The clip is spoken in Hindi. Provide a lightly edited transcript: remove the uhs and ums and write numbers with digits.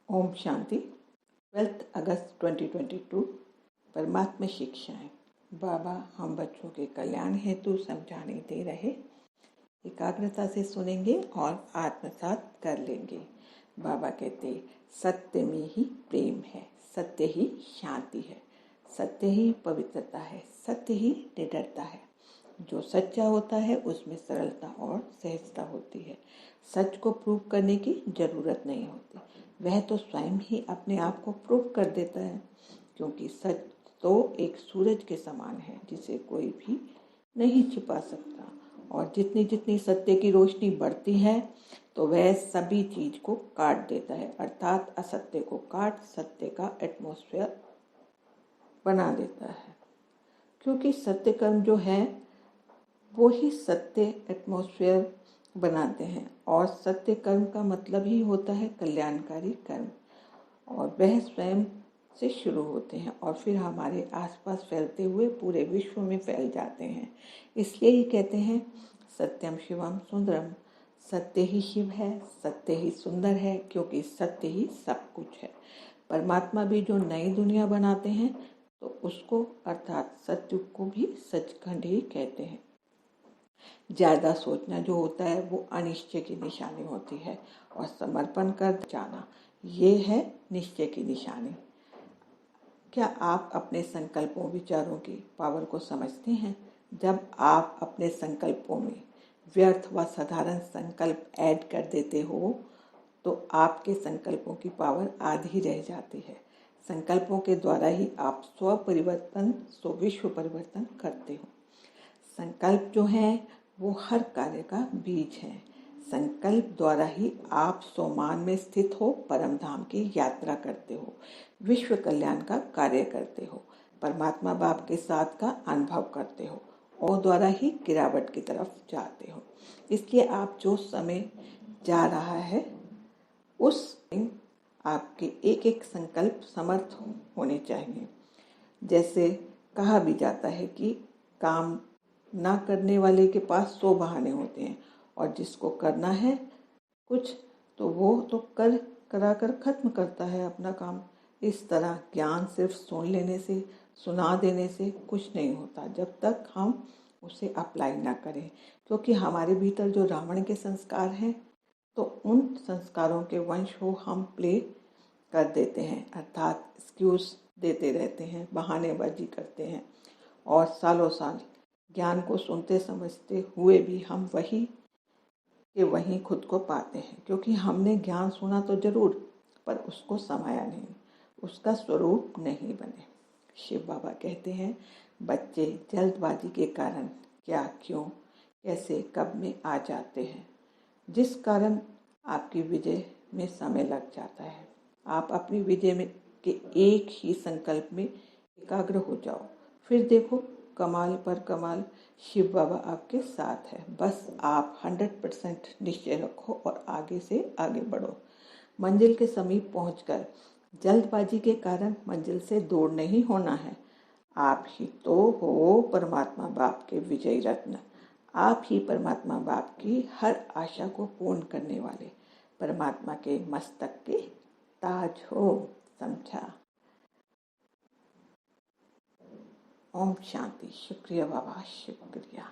ओम शांति। 12 अगस्त 2022 परमात्मा शिक्षाएं। बाबा हम बच्चों के कल्याण हेतु समझाने दे रहे। एकाग्रता से सुनेंगे और आत्मसात कर लेंगे। बाबा कहते सत्य में ही प्रेम है, सत्य ही शांति है, सत्य ही पवित्रता है, सत्य ही निडरता है। जो सच्चा होता है उसमें सरलता और सहजता होती है। सच को प्रूव करने की जरूरत नहीं होती, वह तो स्वयं ही अपने आप को प्रूव कर देता है, क्योंकि सच तो एक सूरज के समान है जिसे कोई भी नहीं छिपा सकता। और जितनी जितनी सत्य की रोशनी बढ़ती है तो वह सभी चीज को काट देता है, अर्थात असत्य को काट सत्य का एटमॉस्फेयर बना देता है। क्योंकि सत्य कर्म जो है वो ही सत्य एटमॉस्फेयर बनाते हैं, और सत्य कर्म का मतलब ही होता है कल्याणकारी कर्म, और वह स्वयं से शुरू होते हैं और फिर हमारे आसपास फैलते हुए पूरे विश्व में फैल जाते हैं। इसलिए ही कहते हैं सत्यम शिवम सुंदरम, सत्य ही शिव है, सत्य ही सुंदर है, क्योंकि सत्य ही सब कुछ है। परमात्मा भी जो नई दुनिया बनाते हैं तो उसको अर्थात सत्य को भी सचखंड ही कहते हैं। ज्यादा सोचना जो होता है वो अनिश्चय की निशानी होती है, और समर्पण कर जाना ये है निश्चय की निशानी। क्या आप अपने संकल्पों विचारों की पावर को समझते हैं? जब आप अपने संकल्पों में व्यर्थ व साधारण संकल्प ऐड कर देते हो तो आपके संकल्पों की पावर आधी रह जाती है। संकल्पों के द्वारा ही आप स्व परिवर्तन स्व विश्व परिवर्तन करते हो। संकल्प जो है वो हर कार्य का बीज है। संकल्प द्वारा ही आप सोमान में स्थित हो परम धाम की यात्रा करते हो, विश्व कल्याण का कार्य करते हो, परमात्मा बाप के साथ का अनुभव करते हो, और द्वारा ही गिरावट की तरफ जाते हो। इसलिए आप जो समय जा रहा है उस आपके एक एक संकल्प समर्थ होने चाहिए। जैसे कहा भी जाता है कि काम ना करने वाले के पास 100 बहाने होते हैं, और जिसको करना है कुछ तो वो तो कराकर खत्म करता है अपना काम। इस तरह ज्ञान सिर्फ सुन लेने से, सुना देने से कुछ नहीं होता जब तक हम उसे अप्लाई ना करें, क्योंकि हमारे भीतर जो रावण के संस्कार हैं तो उन संस्कारों के वंश को हम प्ले कर देते हैं, अर्थात एक्सक्यूज देते रहते हैं, बहानेबाजी करते हैं, और सालों साल ज्ञान को सुनते समझते हुए भी हम वही के वहीं खुद को पाते हैं, क्योंकि हमने ज्ञान सुना तो जरूर पर उसको समाया नहीं, उसका स्वरूप नहीं बने। शिव बाबा कहते हैं बच्चे जल्दबाजी के कारण क्या, क्यों, कैसे, कब में आ जाते हैं, जिस कारण आपकी विजय में समय लग जाता है। आप अपनी विजय में के एक ही संकल्प में एकाग्र हो जाओ, फिर देखो कमाल पर कमाल, शिव बाबा आपके साथ है। बस आप 100% निश्चय रखो और आगे से आगे बढ़ो। मंजिल के समीप पहुंचकर जल्दबाजी के कारण मंजिल से दूर नहीं होना है। आप ही तो हो परमात्मा बाप के विजयी रत्न, आप ही परमात्मा बाप की हर आशा को पूर्ण करने वाले परमात्मा के मस्तक के ताज हो। समझा? ओम शांति। शुक्रिया बाबा, शुक्रिया।